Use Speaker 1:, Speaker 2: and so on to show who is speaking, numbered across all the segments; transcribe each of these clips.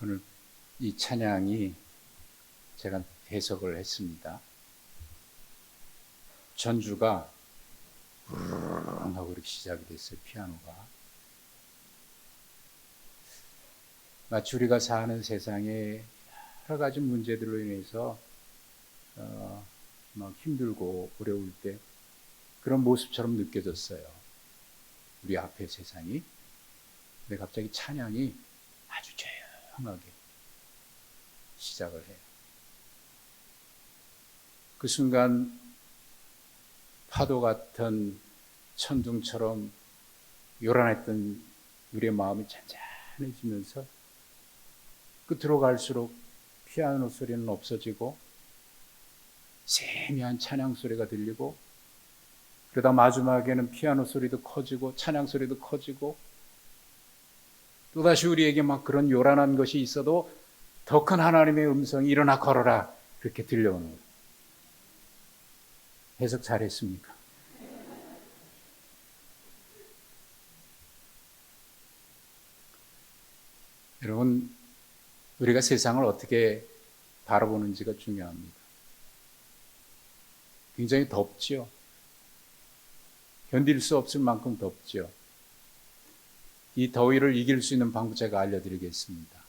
Speaker 1: 오늘 이 찬양이 제가 해석을 했습니다. 전주가 우르르 하고 이렇게 시작이 됐어요. 피아노가. 마치 우리가 사는 세상에 여러 가지 문제들로 인해서 막 힘들고 어려울 때 그런 모습처럼 느껴졌어요. 우리 앞에 세상이. 근데 갑자기 찬양이 아주 조용하게 시작을 해요. 그 순간 파도 같은 천둥처럼 요란했던 우리의 마음이 잔잔해지면서 끝으로 갈수록 피아노 소리는 없어지고 세미한 찬양 소리가 들리고, 그러다 마지막에는 피아노 소리도 커지고 찬양 소리도 커지고, 또다시 우리에게 막 그런 요란한 것이 있어도 더 큰 하나님의 음성이 일어나 걸어라, 그렇게 들려오는 거예요. 해석 잘했습니까? 여러분, 우리가 세상을 어떻게 바라보는지가 중요합니다. 굉장히 덥죠. 견딜 수 없을 만큼 덥죠. 이 더위를 이길 수 있는 방법 제가 알려드리겠습니다.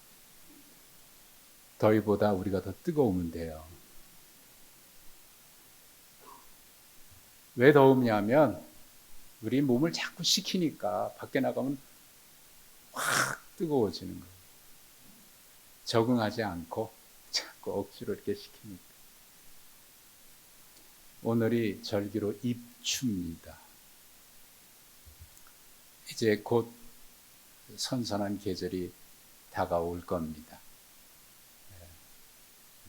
Speaker 1: 더위보다 우리가 더 뜨거우면 돼요. 왜 더우냐면 우리 몸을 자꾸 식히니까 밖에 나가면 확 뜨거워지는 거예요. 적응하지 않고 자꾸 억지로 이렇게 식히니까. 오늘이 절기로 입추입니다. 이제 곧 선선한 계절이 다가올 겁니다.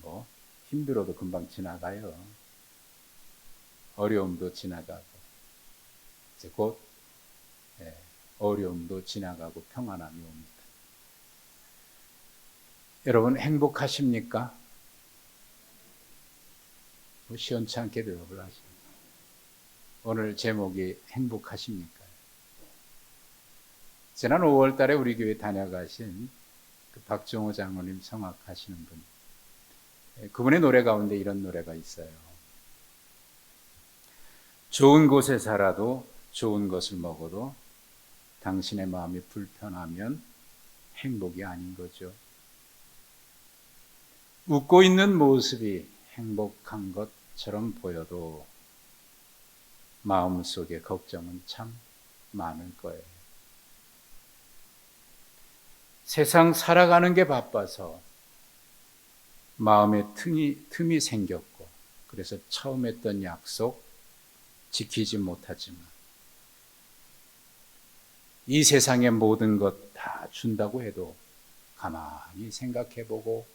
Speaker 1: 뭐 힘들어도 금방 지나가요. 어려움도 지나가고 이제 곧 어려움도 지나가고 평안함이 옵니다. 여러분 행복하십니까? 뭐 시원찮게 대답을 하십니다. 오늘 제목이 행복하십니까? 지난 5월 달에 우리 교회 다녀가신 그 박정호 장로님 성악하시는 분, 그분의 노래 가운데 이런 노래가 있어요. 좋은 곳에 살아도 좋은 것을 먹어도 당신의 마음이 불편하면 행복이 아닌 거죠. 웃고 있는 모습이 행복한 것처럼 보여도 마음속에 걱정은 참 많을 거예요. 세상 살아가는 게 바빠서 마음에 틈이 생겼고, 그래서 처음 했던 약속 지키지 못하지만 이 세상의 모든 것 다 준다고 해도 가만히 생각해보고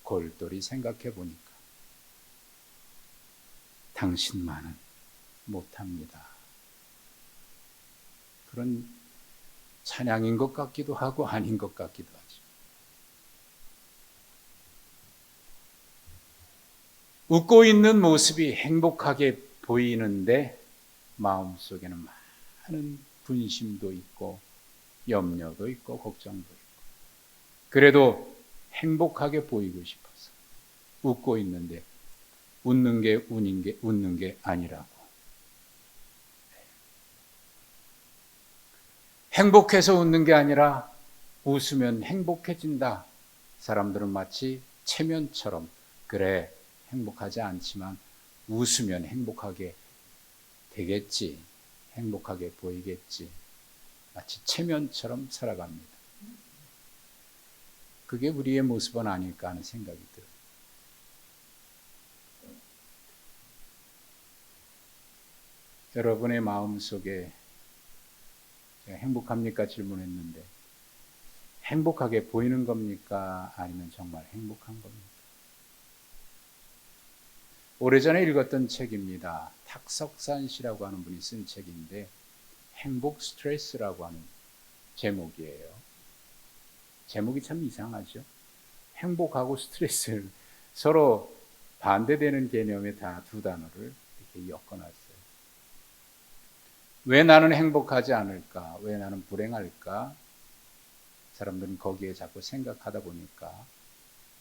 Speaker 1: 골똘히 생각해보니까 당신만은 못합니다. 그런 찬양인 것 같기도 하고 아닌 것 같기도 하죠. 웃고 있는 모습이 행복하게 보이는데 마음속에는 많은 분심도 있고 염려도 있고 걱정도 있고, 그래도 행복하게 보이고 싶어서 웃고 있는데 웃는 게 웃는 게 아니라고. 행복해서 웃는 게 아니라 웃으면 행복해진다. 사람들은 마치 체면처럼, 그래 행복하지 않지만 웃으면 행복하게 되겠지, 행복하게 보이겠지, 마치 체면처럼 살아갑니다. 그게 우리의 모습은 아닐까 하는 생각이 들어요. 여러분의 마음속에 제가 행복합니까 질문했는데 행복하게 보이는 겁니까? 아니면 정말 행복한 겁니까? 오래전에 읽었던 책입니다. 탁석산 씨라고 하는 분이 쓴 책인데 행복 스트레스라고 하는 제목이에요. 제목이 참 이상하죠. 행복하고 스트레스를 서로 반대되는 개념의 두 단어를 이렇게 엮어놨어요. 왜 나는 행복하지 않을까? 왜 나는 불행할까? 사람들은 거기에 자꾸 생각하다 보니까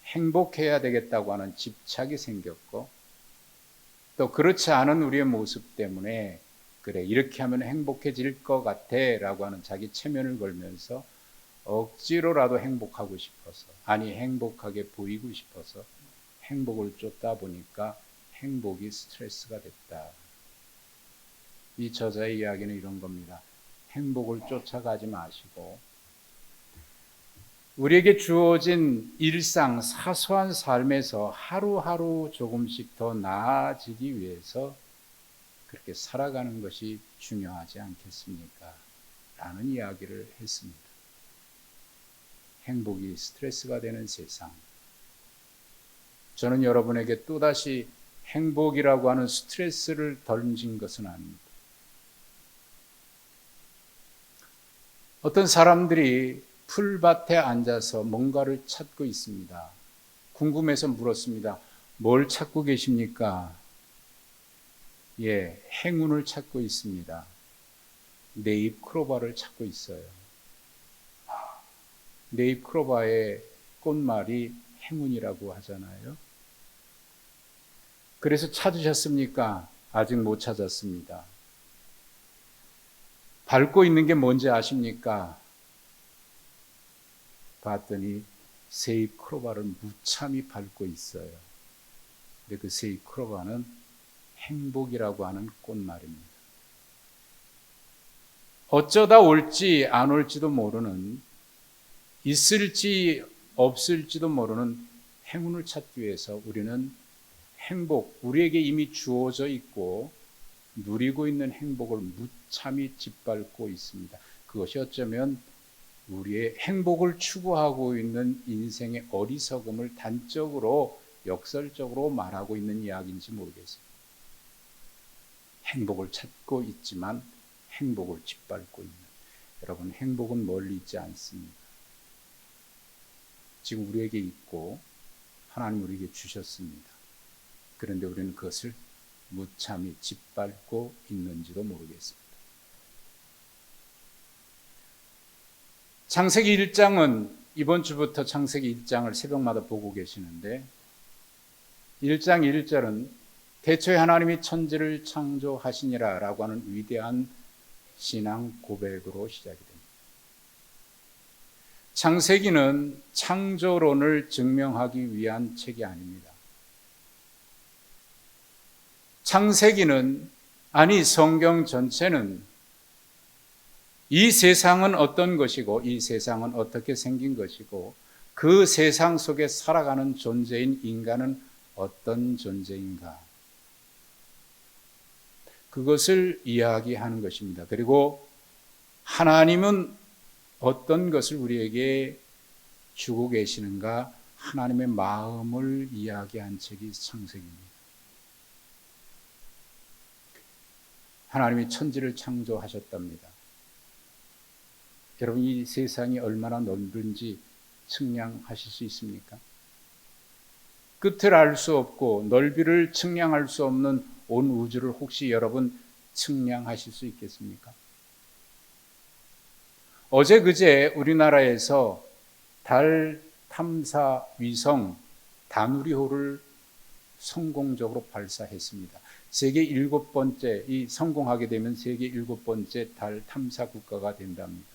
Speaker 1: 행복해야 되겠다고 하는 집착이 생겼고, 또 그렇지 않은 우리의 모습 때문에 그래 이렇게 하면 행복해질 것 같아 라고 하는 자기 체면을 걸면서 억지로라도 행복하고 싶어서, 아니 행복하게 보이고 싶어서 행복을 쫓다 보니까 행복이 스트레스가 됐다. 이 저자의 이야기는 이런 겁니다. 행복을 쫓아가지 마시고 우리에게 주어진 일상 사소한 삶에서 하루하루 조금씩 더 나아지기 위해서 그렇게 살아가는 것이 중요하지 않겠습니까? 라는 이야기를 했습니다. 행복이 스트레스가 되는 세상. 저는 여러분에게 또다시 행복이라고 하는 스트레스를 던진 것은 아닙니다. 어떤 사람들이 풀밭에 앉아서 뭔가를 찾고 있습니다. 궁금해서 물었습니다. 뭘 찾고 계십니까? 예, 행운을 찾고 있습니다. 네잎크로바를 찾고 있어요. 네잎크로바의 꽃말이 행운이라고 하잖아요. 그래서 찾으셨습니까? 아직 못 찾았습니다. 밟고 있는 게 뭔지 아십니까? 봤더니 세잎크로바를 무참히 밟고 있어요. 근데 그 세잎크로바는 행복이라고 하는 꽃말입니다. 어쩌다 올지 안 올지도 모르는, 있을지 없을지도 모르는 행운을 찾기 위해서 우리는 행복, 우리에게 이미 주어져 있고 누리고 있는 행복을 무참히 짓밟고 있습니다. 그것이 어쩌면 우리의 행복을 추구하고 있는 인생의 어리석음을 단적으로 역설적으로 말하고 있는 이야기인지 모르겠어요. 행복을 찾고 있지만 행복을 짓밟고 있는, 여러분, 행복은 멀리 있지 않습니다. 지금 우리에게 있고 하나님 우리에게 주셨습니다. 그런데 우리는 그것을 무참히 짓밟고 있는지도 모르겠습니다. 창세기 1장은 이번 주부터 창세기 1장을 새벽마다 보고 계시는데 1장 1절은 태초에 하나님이 천지를 창조하시니라 라고 하는 위대한 신앙 고백으로 시작이 됩니다. 창세기는 창조론을 증명하기 위한 책이 아닙니다. 창세기는, 아니 성경 전체는 이 세상은 어떤 것이고 이 세상은 어떻게 생긴 것이고 그 세상 속에 살아가는 존재인 인간은 어떤 존재인가, 그것을 이야기하는 것입니다. 그리고 하나님은 어떤 것을 우리에게 주고 계시는가, 하나님의 마음을 이야기한 책이 창세기입니다. 하나님이 천지를 창조하셨답니다. 여러분, 이 세상이 얼마나 넓은지 측량하실 수 있습니까? 끝을 알 수 없고 넓이를 측량할 수 없는 온 우주를 혹시 여러분 측량하실 수 있겠습니까? 어제 그제 우리나라에서 달 탐사 위성 다누리호를 성공적으로 발사했습니다. 세계 7번째, 이 성공하게 되면 세계 7번째 달 탐사 국가가 된답니다.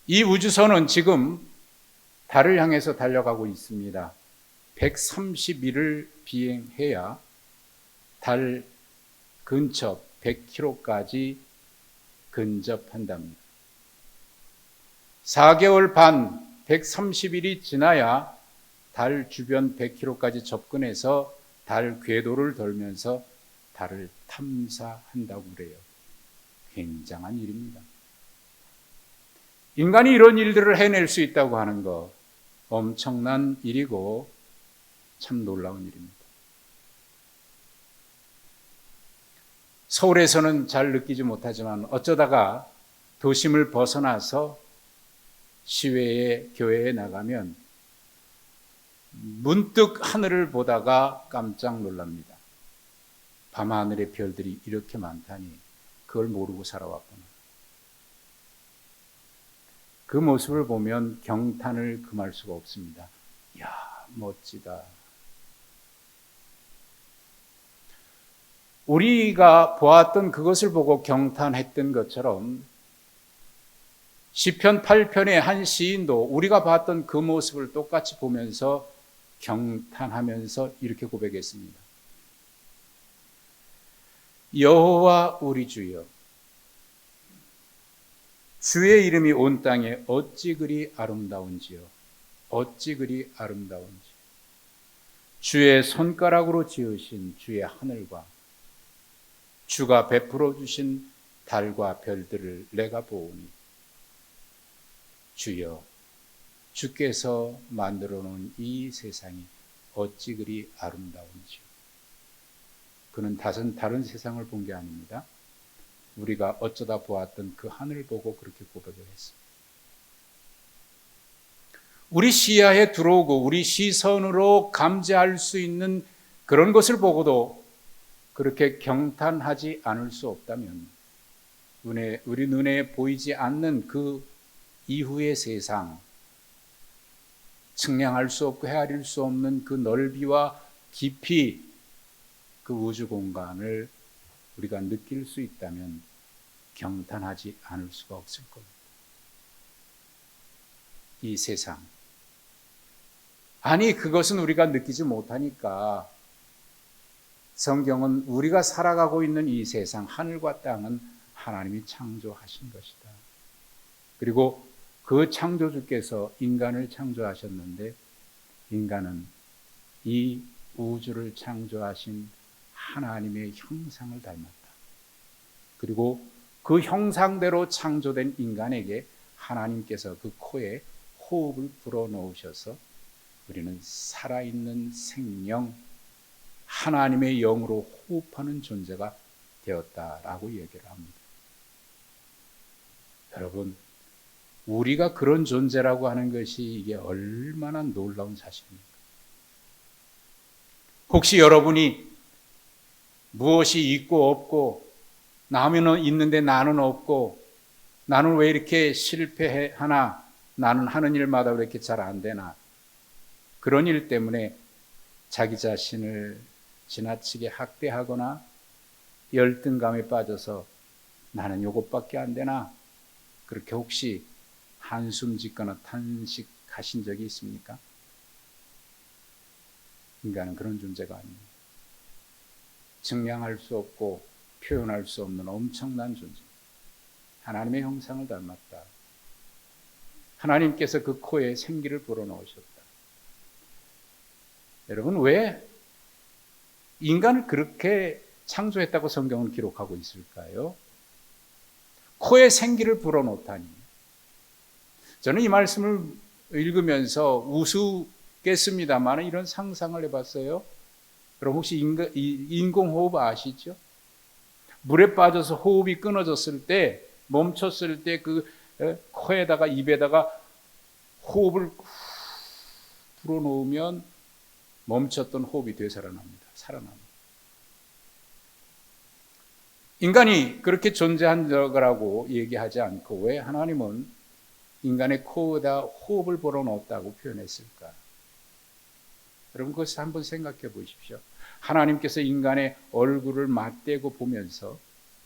Speaker 1: 이 우주선은 지금 달을 향해서 달려가고 있습니다. 130일을 비행해야 달 근처 100km까지 근접한답니다. 4개월 반, 130일이 지나야 달 주변 100km까지 접근해서 달 궤도를 돌면서 달을 탐사한다고 그래요. 굉장한 일입니다. 인간이 이런 일들을 해낼 수 있다고 하는 것, 엄청난 일이고 참 놀라운 일입니다. 서울에서는 잘 느끼지 못하지만 어쩌다가 도심을 벗어나서 시외에, 교회에 나가면 문득 하늘을 보다가 깜짝 놀랍니다. 밤하늘의 별들이 이렇게 많다니 그걸 모르고 살아왔구나. 그 모습을 보면 경탄을 금할 수가 없습니다. 이야, 멋지다. 우리가 보았던 그것을 보고 경탄했던 것처럼 시편 8편의 한 시인도 우리가 봤던 그 모습을 똑같이 보면서 경탄하면서 이렇게 고백했습니다. 여호와 우리 주여, 주의 이름이 온 땅에 어찌 그리 아름다운지요. 어찌 그리 아름다운지. 주의 손가락으로 지으신 주의 하늘과 주가 베풀어 주신 달과 별들을 내가 보오니 주여, 주께서 만들어 놓은 이 세상이 어찌 그리 아름다운지요. 그는 다른 세상을 본 게 아닙니다. 우리가 어쩌다 보았던 그 하늘을 보고 그렇게 고백을 했습니다. 우리 시야에 들어오고 우리 시선으로 감지할 수 있는 그런 것을 보고도 그렇게 경탄하지 않을 수 없다면 우리 눈에 보이지 않는 그 이후의 세상, 측량할 수 없고 헤아릴 수 없는 그 넓이와 깊이, 그 우주 공간을 우리가 느낄 수 있다면 경탄하지 않을 수가 없을 겁니다. 이 세상. 아니, 그것은 우리가 느끼지 못하니까 성경은 우리가 살아가고 있는 이 세상, 하늘과 땅은 하나님이 창조하신 것이다. 그리고 그 창조주께서 인간을 창조하셨는데 인간은 이 우주를 창조하신 하나님의 형상을 닮았다. 그리고 그 형상대로 창조된 인간에게 하나님께서 그 코에 호흡을 불어넣으셔서 우리는 살아있는 생명, 하나님의 영으로 호흡하는 존재가 되었다라고 얘기를 합니다. 여러분, 우리가 그런 존재라고 하는 것이 이게 얼마나 놀라운 사실입니까? 혹시 여러분이 무엇이 있고 없고, 남은 있는데 나는 없고, 나는 왜 이렇게 실패하나, 나는 하는 일마다 왜 이렇게 잘 안 되나, 그런 일 때문에 자기 자신을 지나치게 학대하거나 열등감에 빠져서 나는 요것밖에 안 되나, 그렇게 혹시 한숨 짓거나 탄식하신 적이 있습니까? 인간은 그런 존재가 아닙니다. 증명할 수 없고 표현할 수 없는 엄청난 존재. 하나님의 형상을 닮았다. 하나님께서 그 코에 생기를 불어넣으셨다. 여러분, 왜 인간을 그렇게 창조했다고 성경은 기록하고 있을까요? 코에 생기를 불어넣다니. 저는 이 말씀을 읽으면서 우스겠습니다만 이런 상상을 해봤어요. 그럼 혹시 인공호흡 아시죠? 물에 빠져서 호흡이 끊어졌을 때, 멈췄을 때 그 코에다가 입에다가 호흡을 불어넣으면 멈췄던 호흡이 되살아납니다. 살아납니다. 인간이 그렇게 존재한 거라고 얘기하지 않고 왜 하나님은 인간의 코에다 호흡을 불어넣었다고 표현했을까? 여러분, 그것을 한번 생각해 보십시오. 하나님께서 인간의 얼굴을 맞대고 보면서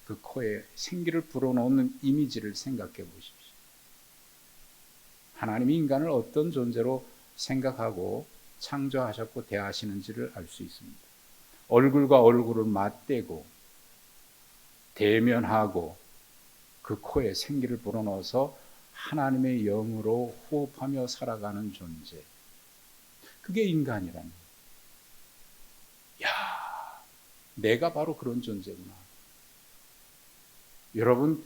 Speaker 1: 그 코에 생기를 불어넣는 이미지를 생각해 보십시오. 하나님이 인간을 어떤 존재로 생각하고 창조하셨고 대하시는지를 알 수 있습니다. 얼굴과 얼굴을 맞대고 대면하고 그 코에 생기를 불어넣어서 하나님의 영으로 호흡하며 살아가는 존재. 그게 인간이라는 거예요. 야, 내가 바로 그런 존재구나. 여러분,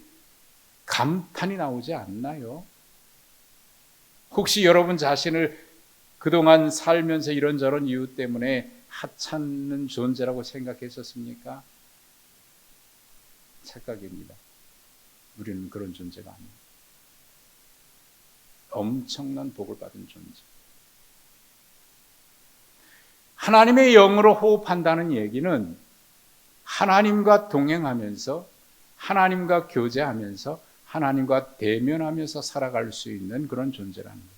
Speaker 1: 감탄이 나오지 않나요? 혹시 여러분 자신을 그동안 살면서 이런저런 이유 때문에 하찮는 존재라고 생각했었습니까? 착각입니다. 우리는 그런 존재가 아닙니다. 엄청난 복을 받은 존재. 하나님의 영으로 호흡한다는 얘기는 하나님과 동행하면서 하나님과 교제하면서 하나님과 대면하면서 살아갈 수 있는 그런 존재라는 거예요.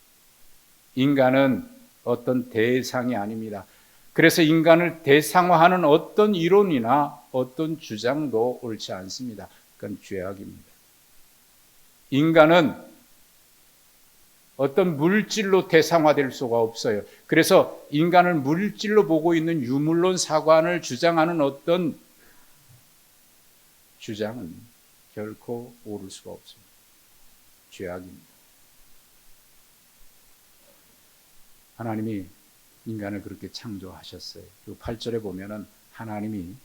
Speaker 1: 인간은 어떤 대상이 아닙니다. 그래서 인간을 대상화하는 어떤 이론이나 어떤 주장도 옳지 않습니다. 그건 죄악입니다. 인간은 어떤 물질로 대상화될 수가 없어요. 그래서 인간을 물질로 보고 있는 유물론 사관을 주장하는 어떤 주장은 결코 옳을 수가 없습니다. 죄악입니다. 하나님이 인간을 그렇게 창조하셨어요. 그리고 8절에 보면은 하나님이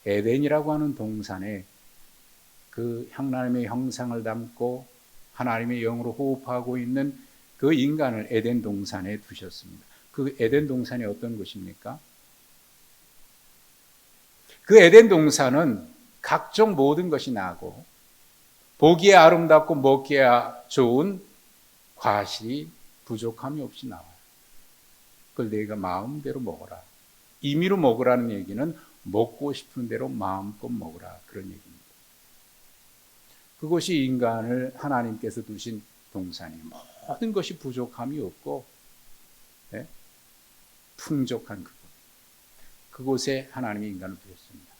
Speaker 1: 에덴이라고 하는 동산에 그 하나님의 형상을 담고 하나님의 영으로 호흡하고 있는 그 인간을 에덴 동산에 두셨습니다. 그 에덴 동산이 어떤 곳입니까? 그 에덴 동산은 각종 모든 것이 나고 보기에 아름답고 먹기에 좋은 과실이 부족함이 없이 나와요. 그걸 내가 마음대로 먹어라. 임의로 먹으라는 얘기는 먹고 싶은 대로 마음껏 먹으라, 그런 얘기입니다. 그것이 인간을 하나님께서 두신 동산이에요. 모든 것이 부족함이 없고 풍족한 그곳에 하나님이 인간을 두셨습니다.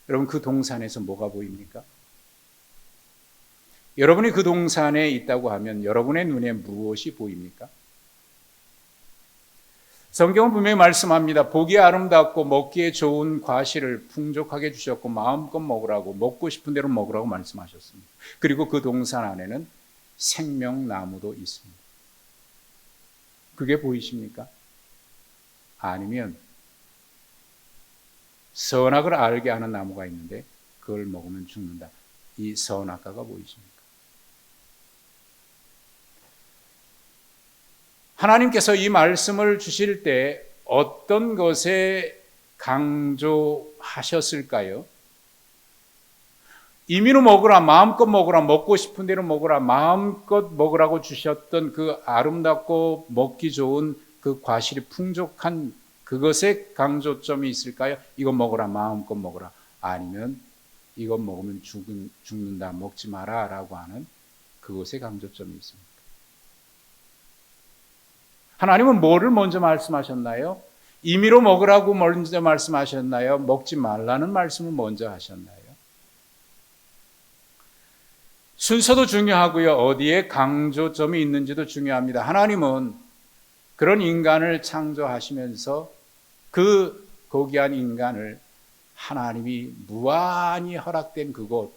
Speaker 1: 여러분, 그 동산에서 뭐가 보입니까? 여러분이 그 동산에 있다고 하면 여러분의 눈에 무엇이 보입니까? 성경은 분명히 말씀합니다. 보기에 아름답고 먹기에 좋은 과실을 풍족하게 주셨고 마음껏 먹으라고, 먹고 싶은 대로 먹으라고 말씀하셨습니다. 그리고 그 동산 안에는 생명나무도 있습니다. 그게 보이십니까? 아니면 선악을 알게 하는 나무가 있는데 그걸 먹으면 죽는다. 이 선악과가 보이십니까? 하나님께서 이 말씀을 주실 때 어떤 것에 강조하셨을까요? 임의로 먹으라, 마음껏 먹으라, 먹고 싶은 대로 먹으라, 마음껏 먹으라고 주셨던 그 아름답고 먹기 좋은 그 과실이 풍족한 그것에 강조점이 있을까요? 이거 먹으라, 마음껏 먹으라. 아니면 이거 먹으면 죽는다, 먹지 마라 라고 하는 그것에 강조점이 있습니다. 하나님은 뭐를 먼저 말씀하셨나요? 임의로 먹으라고 먼저 말씀하셨나요? 먹지 말라는 말씀을 먼저 하셨나요? 순서도 중요하고요. 어디에 강조점이 있는지도 중요합니다. 하나님은 그런 인간을 창조하시면서 그 고귀한 인간을 하나님이 무한히 허락된 그곳,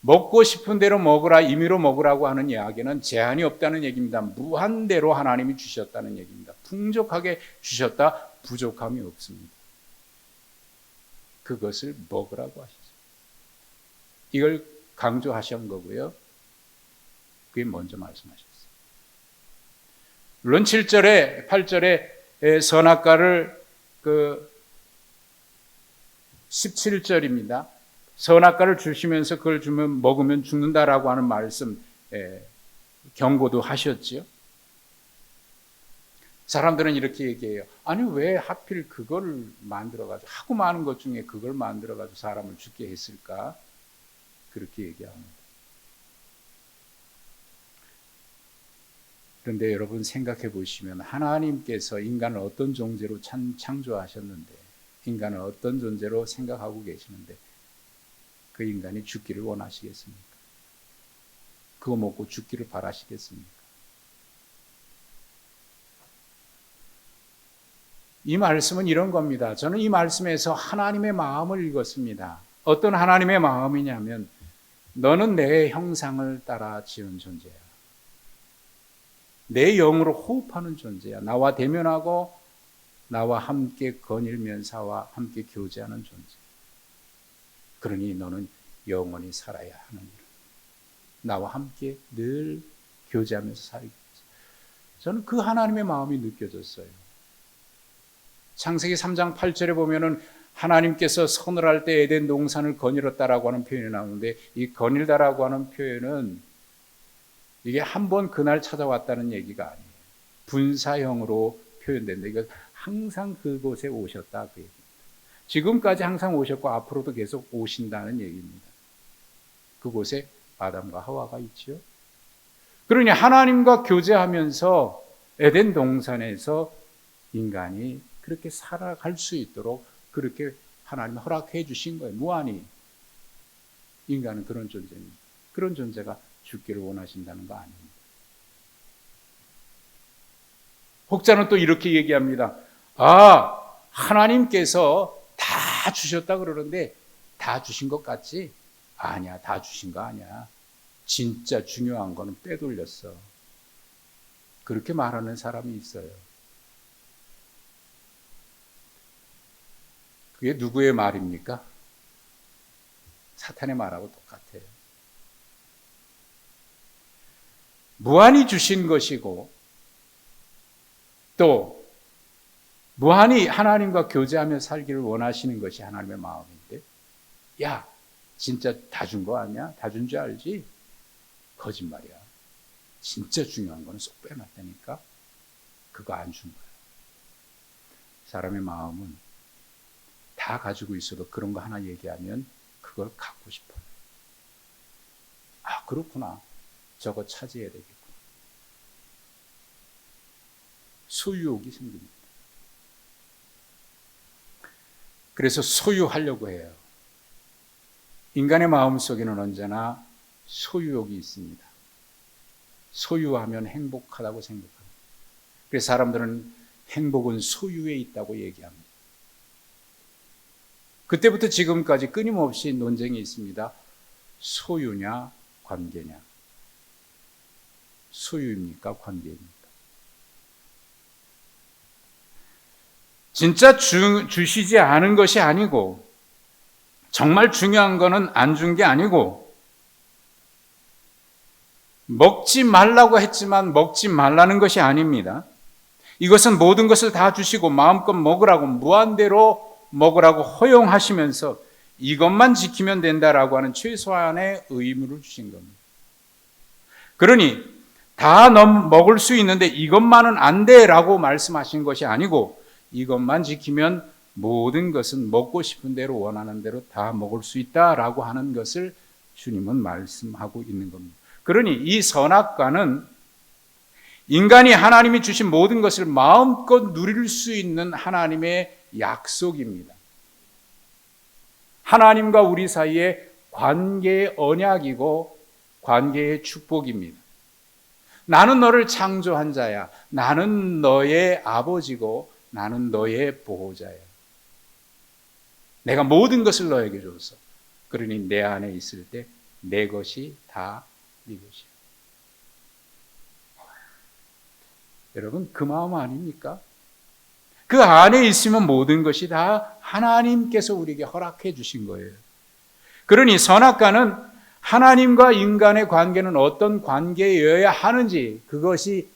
Speaker 1: 먹고 싶은 대로 먹으라, 임의로 먹으라고 하는 이야기는 제한이 없다는 얘기입니다. 무한대로 하나님이 주셨다는 얘기입니다. 풍족하게 주셨다, 부족함이 없습니다. 그것을 먹으라고 하셨습니다. 이걸 강조하신 거고요. 그게 먼저 말씀하셨어요. 물론 7절에 8절에 선악과를 17절입니다. 선악과를 주시면서 그걸 주면 먹으면 죽는다라고 하는 말씀 경고도 하셨지요. 사람들은 이렇게 얘기해요. 아니 왜 하필 그걸 만들어가지고 하고 많은 것 중에 그걸 만들어가지고 사람을 죽게 했을까? 그렇게 얘기합니다. 그런데 여러분 생각해 보시면 하나님께서 인간을 어떤 존재로 창조하셨는데, 인간을 어떤 존재로 생각하고 계시는데 그 인간이 죽기를 원하시겠습니까? 그거 먹고 죽기를 바라시겠습니까? 이 말씀은 이런 겁니다. 저는 이 말씀에서 하나님의 마음을 읽었습니다. 어떤 하나님의 마음이냐면 너는 내 형상을 따라 지은 존재야. 내 영으로 호흡하는 존재야. 나와 대면하고 나와 함께 거닐면서와 함께 교제하는 존재. 그러니 너는 영원히 살아야 하는 일. 나와 함께 늘 교제하면서 살겠지. 저는 그 하나님의 마음이 느껴졌어요. 창세기 3장 8절에 보면은 하나님께서 선을 할 때 에덴 동산을 거닐었다라고 하는 표현이 나오는데, 이 거닐다라고 하는 표현은 이게 한 번 그날 찾아왔다는 얘기가 아니에요. 분사형으로 표현된다. 이거 항상 그곳에 오셨다 그 얘기입니다. 지금까지 항상 오셨고 앞으로도 계속 오신다는 얘기입니다. 그곳에 아담과 하와가 있지요. 그러니 하나님과 교제하면서 에덴 동산에서 인간이 그렇게 살아갈 수 있도록 그렇게 하나님이 허락해 주신 거예요. 무한히. 인간은 그런 존재입니다. 그런 존재가 죽기를 원하신다는 거 아닙니다. 혹자는 또 이렇게 얘기합니다. 하나님께서 다 주셨다 그러는데 다 주신 것 같지? 아니야, 다 주신 거 아니야. 진짜 중요한 거는 빼돌렸어. 그렇게 말하는 사람이 있어요. 그게 누구의 말입니까? 사탄의 말하고 똑같아요. 무한히 주신 것이고 또 무한히 하나님과 교제하며 살기를 원하시는 것이 하나님의 마음인데, 야, 진짜 다 준 거 아니야? 다 준 줄 알지? 거짓말이야. 진짜 중요한 거는 쏙 빼놨다니까. 그거 안 준 거야. 사람의 마음은 다 가지고 있어도 그런 거 하나 얘기하면 그걸 갖고 싶어요. 그렇구나. 저거 차지해야 되겠구나. 소유욕이 생깁니다. 그래서 소유하려고 해요. 인간의 마음속에는 언제나 소유욕이 있습니다. 소유하면 행복하다고 생각합니다. 그래서 사람들은 행복은 소유에 있다고 얘기합니다. 그때부터 지금까지 끊임없이 논쟁이 있습니다. 소유냐 관계냐. 소유입니까 관계입니까? 진짜 주시지 않은 것이 아니고 정말 중요한 거는 안 준 게 아니고 먹지 말라고 했지만 먹지 말라는 것이 아닙니다. 이것은 모든 것을 다 주시고 마음껏 먹으라고 무한대로 먹으라고 허용하시면서 이것만 지키면 된다라고 하는 최소한의 의무를 주신 겁니다. 그러니 다 먹을 수 있는데 이것만은 안 돼라고 말씀하신 것이 아니고 이것만 지키면 모든 것은 먹고 싶은 대로 원하는 대로 다 먹을 수 있다라고 하는 것을 주님은 말씀하고 있는 겁니다. 그러니 이 선악과는 인간이 하나님이 주신 모든 것을 마음껏 누릴 수 있는 하나님의 약속입니다. 하나님과 우리 사이의 관계의 언약이고 관계의 축복입니다. 나는 너를 창조한 자야. 나는 너의 아버지고 나는 너의 보호자야. 내가 모든 것을 너에게 줬어. 그러니 내 안에 있을 때 내 것이 다 네 것이야. 여러분, 그 마음 아닙니까? 그 안에 있으면 모든 것이 다 하나님께서 우리에게 허락해 주신 거예요. 그러니 선악과는 하나님과 인간의 관계는 어떤 관계여야 하는지, 그것이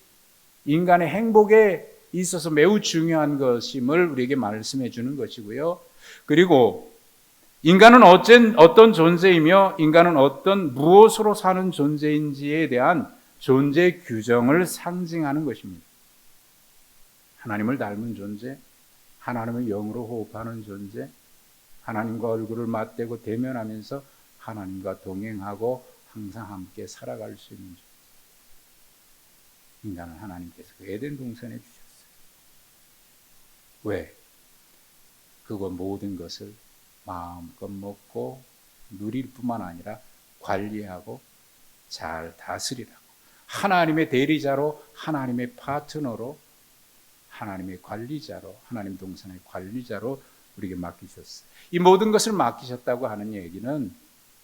Speaker 1: 인간의 행복에 있어서 매우 중요한 것임을 우리에게 말씀해 주는 것이고요. 그리고 인간은 어떤 존재이며 인간은 어떤 무엇으로 사는 존재인지에 대한 존재 규정을 상징하는 것입니다. 하나님을 닮은 존재, 하나님을 영으로 호흡하는 존재, 하나님과 얼굴을 맞대고 대면하면서 하나님과 동행하고 항상 함께 살아갈 수 있는 존재. 인간은 하나님께서 그 에덴 동산에 주셨어요. 왜? 그거 모든 것을 마음껏 먹고 누릴 뿐만 아니라 관리하고 잘 다스리라고. 하나님의 대리자로, 하나님의 파트너로, 하나님의 관리자로, 하나님 동산의 관리자로 우리에게 맡기셨어요. 이 모든 것을 맡기셨다고 하는 얘기는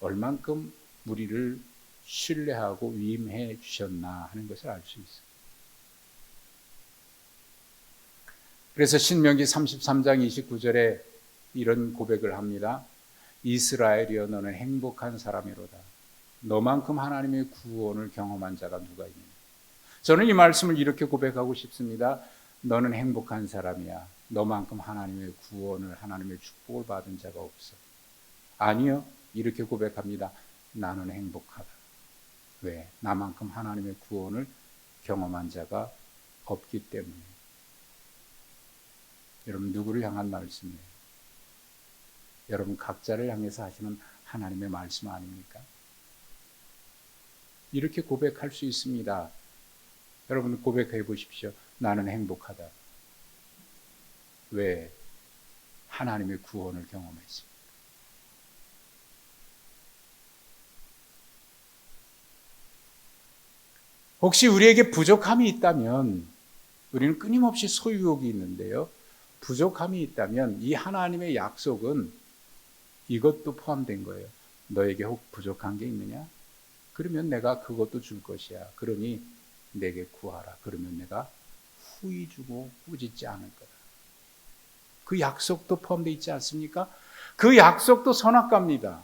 Speaker 1: 얼만큼 우리를 신뢰하고 위임해 주셨나 하는 것을 알 수 있어요. 그래서 신명기 33장 29절에 이런 고백을 합니다. 이스라엘이여 너는 행복한 사람이로다. 너만큼 하나님의 구원을 경험한 자가 누가 있느냐. 저는 이 말씀을 이렇게 고백하고 싶습니다. 너는 행복한 사람이야. 너만큼 하나님의 구원을, 하나님의 축복을 받은 자가 없어. 아니요. 이렇게 고백합니다. 나는 행복하다. 왜? 나만큼 하나님의 구원을 경험한 자가 없기 때문에. 여러분, 누구를 향한 말씀이에요? 여러분 각자를 향해서 하시는 하나님의 말씀 아닙니까? 이렇게 고백할 수 있습니다. 여러분 고백해 보십시오. 나는 행복하다. 왜? 하나님의 구원을 경험했습니다. 혹시 우리에게 부족함이 있다면, 우리는 끊임없이 소유욕이 있는데요, 부족함이 있다면 이 하나님의 약속은 이것도 포함된 거예요. 너에게 혹 부족한 게 있느냐? 그러면 내가 그것도 줄 것이야. 그러니 내게 구하라. 그러면 내가 후히 주고 꾸짖지 않을 거다. 그 약속도 포함되어 있지 않습니까? 그 약속도 선악과입니다.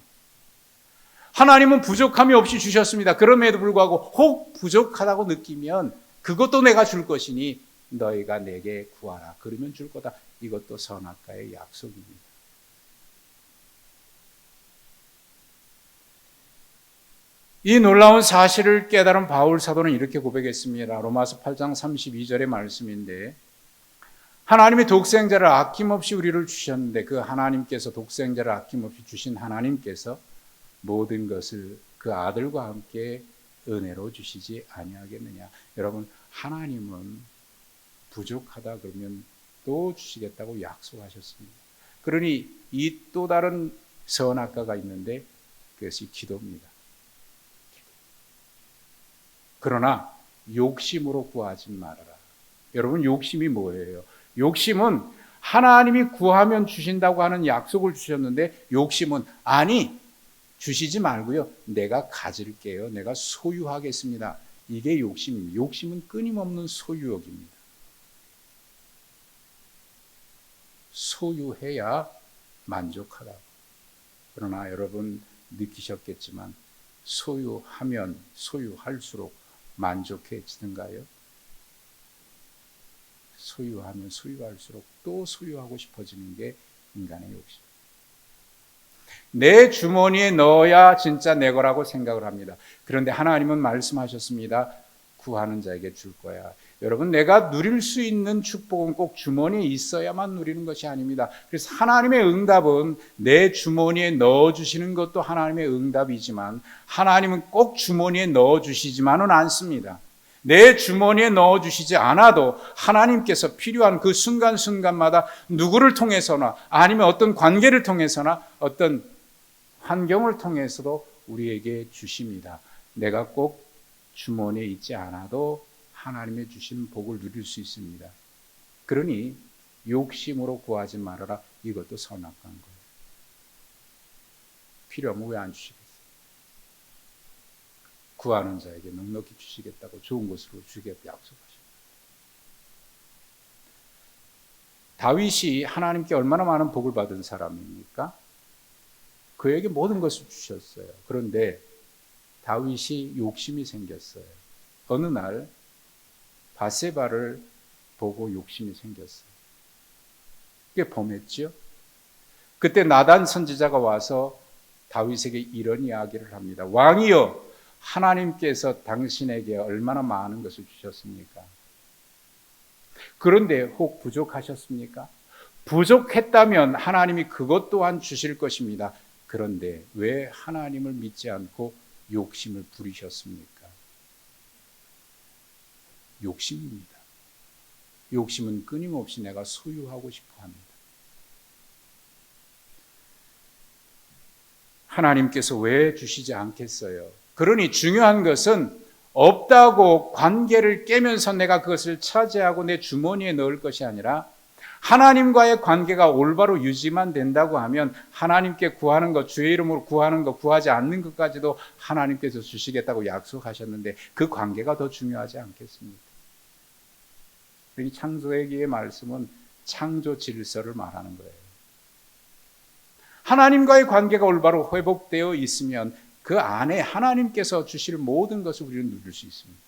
Speaker 1: 하나님은 부족함이 없이 주셨습니다. 그럼에도 불구하고 혹 부족하다고 느끼면 그것도 내가 줄 것이니 너희가 내게 구하라. 그러면 줄 거다. 이것도 선악과의 약속입니다. 이 놀라운 사실을 깨달은 바울 사도는 이렇게 고백했습니다. 로마서 8장 32절의 말씀인데, 하나님이 독생자를 아낌없이 우리를 주셨는데 그 하나님께서, 독생자를 아낌없이 주신 하나님께서 모든 것을 그 아들과 함께 은혜로 주시지 아니하겠느냐. 여러분, 하나님은 부족하다 그러면 또 주시겠다고 약속하셨습니다. 그러니 이 또 다른 선악과가 있는데 그것이 기도입니다. 그러나 욕심으로 구하지 말아라. 여러분, 욕심이 뭐예요? 욕심은 하나님이 구하면 주신다고 하는 약속을 주셨는데, 욕심은 아니 주시지 말고요, 내가 가질게요, 내가 소유하겠습니다. 이게 욕심입니다. 욕심은 끊임없는 소유욕입니다. 소유해야 만족하다. 그러나 여러분 느끼셨겠지만 소유하면 소유할수록 만족해지던가요? 소유하면 소유할수록 또 소유하고 싶어지는 게 인간의 욕심. 내 주머니에 넣어야 진짜 내 거라고 생각을 합니다. 그런데 하나님은 말씀하셨습니다. 구하는 자에게 줄 거야. 여러분, 내가 누릴 수 있는 축복은 꼭 주머니에 있어야만 누리는 것이 아닙니다. 그래서 하나님의 응답은 내 주머니에 넣어주시는 것도 하나님의 응답이지만, 하나님은 꼭 주머니에 넣어주시지만은 않습니다. 내 주머니에 넣어주시지 않아도 하나님께서 필요한 그 순간순간마다 누구를 통해서나, 아니면 어떤 관계를 통해서나, 어떤 환경을 통해서도 우리에게 주십니다. 내가 꼭 주머니에 있지 않아도 하나님의 주신 복을 누릴 수 있습니다. 그러니 욕심으로 구하지 말아라. 이것도 선악과인 거예요. 필요하면 왜 안 주시겠어요? 구하는 자에게 넉넉히 주시겠다고 좋은 것으로 주겠다고 약속하십니다. 다윗이 하나님께 얼마나 많은 복을 받은 사람입니까? 그에게 모든 것을 주셨어요. 그런데 다윗이 욕심이 생겼어요. 어느 날 바세바를 보고 욕심이 생겼어요. 그게 범했죠. 그때 나단 선지자가 와서 다윗에게 이런 이야기를 합니다. 왕이여, 하나님께서 당신에게 얼마나 많은 것을 주셨습니까? 그런데 혹 부족하셨습니까? 부족했다면 하나님이 그것 또한 주실 것입니다. 그런데 왜 하나님을 믿지 않고 욕심을 부리셨습니까? 욕심입니다. 욕심은 끊임없이 내가 소유하고 싶어 합니다. 하나님께서 왜 주시지 않겠어요? 그러니 중요한 것은 없다고 관계를 깨면서 내가 그것을 차지하고 내 주머니에 넣을 것이 아니라, 하나님과의 관계가 올바로 유지만 된다고 하면 하나님께 구하는 것, 주의 이름으로 구하는 것, 구하지 않는 것까지도 하나님께서 주시겠다고 약속하셨는데 그 관계가 더 중요하지 않겠습니까? 그러니 창조기의 말씀은 창조 질서를 말하는 거예요. 하나님과의 관계가 올바로 회복되어 있으면 그 안에 하나님께서 주실 모든 것을 우리는 누릴 수 있습니다.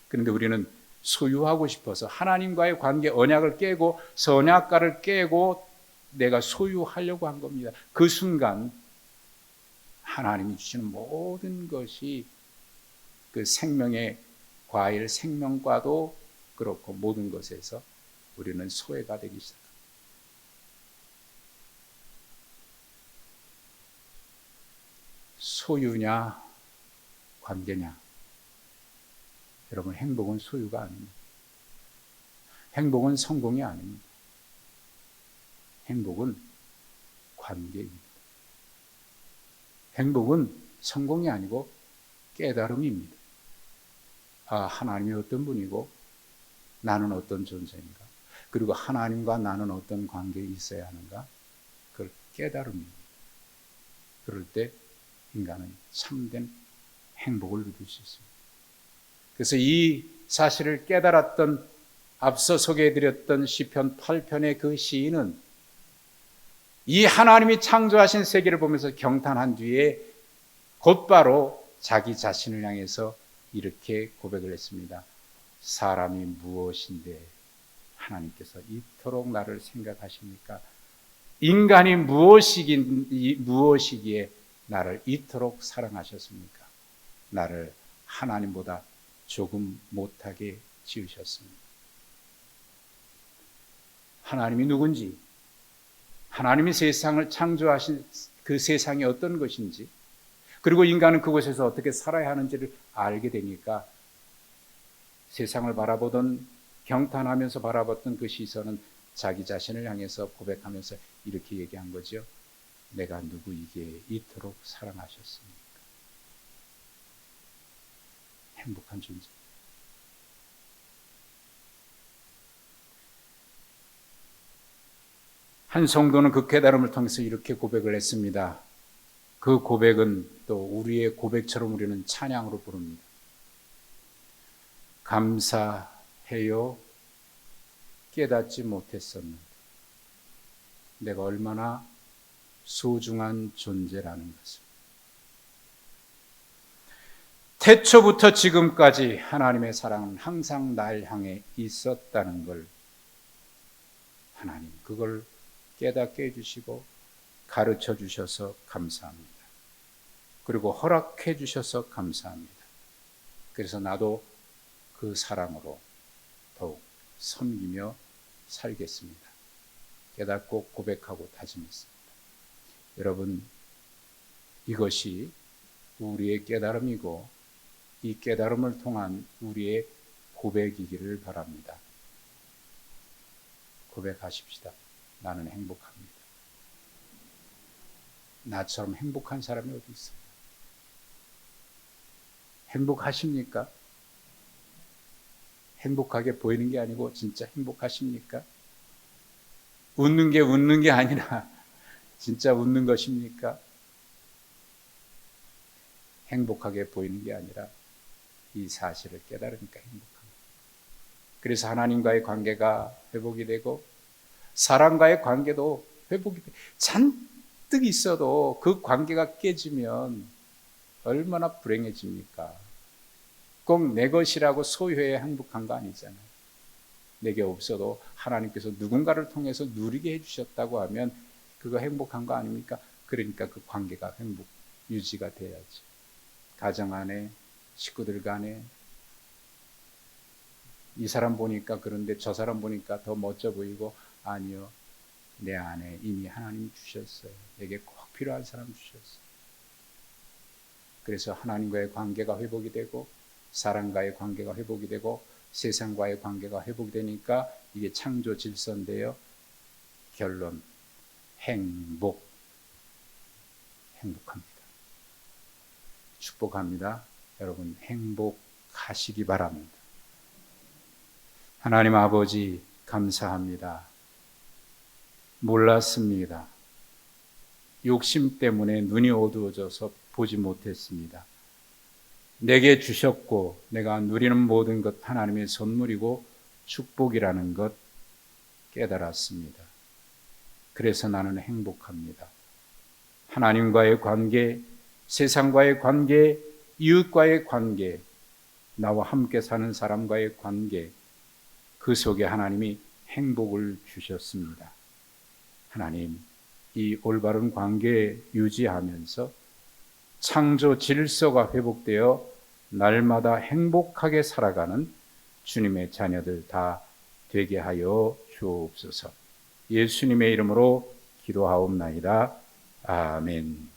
Speaker 1: 그런데 우리는 소유하고 싶어서 하나님과의 관계 언약을 깨고 선악과를 깨고 내가 소유하려고 한 겁니다. 그 순간 하나님이 주시는 모든 것이, 그 생명의 과일 생명과도 그렇고 모든 것에서 우리는 소외가 되기 시작합니다. 소유냐 관계냐, 여러분, 행복은 소유가 아닙니다. 행복은 성공이 아닙니다. 행복은 관계입니다. 행복은 성공이 아니고 깨달음입니다. 아, 하나님이 어떤 분이고 나는 어떤 존재인가? 그리고 하나님과 나는 어떤 관계에 있어야 하는가? 그걸 깨달음입니다. 그럴 때 인간은 참된 행복을 누릴 수 있습니다. 그래서 이 사실을 깨달았던 앞서 소개해드렸던 시편 8편의 그 시인은 이 하나님이 창조하신 세계를 보면서 경탄한 뒤에 곧바로 자기 자신을 향해서 이렇게 고백을 했습니다. 사람이 무엇인데 하나님께서 이토록 나를 생각하십니까? 인간이 무엇이기에 나를 이토록 사랑하셨습니까? 나를 하나님보다 조금 못하게 지으셨습니다. 하나님이 누군지, 하나님이 세상을 창조하신 그 세상이 어떤 것인지, 그리고 인간은 그곳에서 어떻게 살아야 하는지를 알게 되니까 세상을 바라보던, 경탄하면서 바라봤던 그 시선은 자기 자신을 향해서 고백하면서 이렇게 얘기한 거죠. 내가 누구이기에 이토록 사랑하셨습니까? 행복한 존재. 한 성도는 그 깨달음을 통해서 이렇게 고백을 했습니다. 그 고백은 또 우리의 고백처럼 우리는 찬양으로 부릅니다. 감사해요. 깨닫지 못했었는데 내가 얼마나 소중한 존재라는 것을. 태초부터 지금까지 하나님의 사랑은 항상 날 향해 있었다는 걸 하나님 그걸 깨닫게 해주시고 가르쳐 주셔서 감사합니다. 그리고 허락해 주셔서 감사합니다. 그래서 나도 그 사랑으로 더욱 섬기며 살겠습니다. 깨닫고 고백하고 다짐했습니다. 여러분, 이것이 우리의 깨달음이고 이 깨달음을 통한 우리의 고백이기를 바랍니다. 고백하십시다. 나는 행복합니다. 나처럼 행복한 사람이 어디 있어요? 행복하십니까? 행복하게 보이는 게 아니고 진짜 행복하십니까? 웃는 게 아니라 진짜 웃는 것입니까? 행복하게 보이는 게 아니라 이 사실을 깨달으니까 행복합니다. 그래서 하나님과의 관계가 회복이 되고 사람과의 관계도 회복이 되고 잔뜩 있어도 그 관계가 깨지면 얼마나 불행해집니까? 꼭 내 것이라고 소유해야 행복한 거 아니잖아요. 내게 없어도 하나님께서 누군가를 통해서 누리게 해주셨다고 하면 그거 행복한 거 아닙니까? 그러니까 그 관계가 행복 유지가 돼야지. 가정 안에, 식구들 간에 이 사람 보니까 그런데 저 사람 보니까 더 멋져 보이고 아니요. 내 안에 이미 하나님 주셨어요. 내게 꼭 필요한 사람 주셨어요. 그래서 하나님과의 관계가 회복이 되고 사람과의 관계가 회복이 되고 세상과의 관계가 회복이 되니까 이게 창조 질서인데요. 결론, 행복합니다. 축복합니다. 여러분 행복하시기 바랍니다. 하나님 아버지 감사합니다. 몰랐습니다. 욕심 때문에 눈이 어두워져서 보지 못했습니다. 내게 주셨고 내가 누리는 모든 것 하나님의 선물이고 축복이라는 것 깨달았습니다. 그래서 나는 행복합니다. 하나님과의 관계, 세상과의 관계, 이웃과의 관계, 나와 함께 사는 사람과의 관계, 그 속에 하나님이 행복을 주셨습니다. 하나님, 이 올바른 관계 유지하면서 창조 질서가 회복되어 날마다 행복하게 살아가는 주님의 자녀들 다 되게 하여 주옵소서. 예수님의 이름으로 기도하옵나이다. 아멘.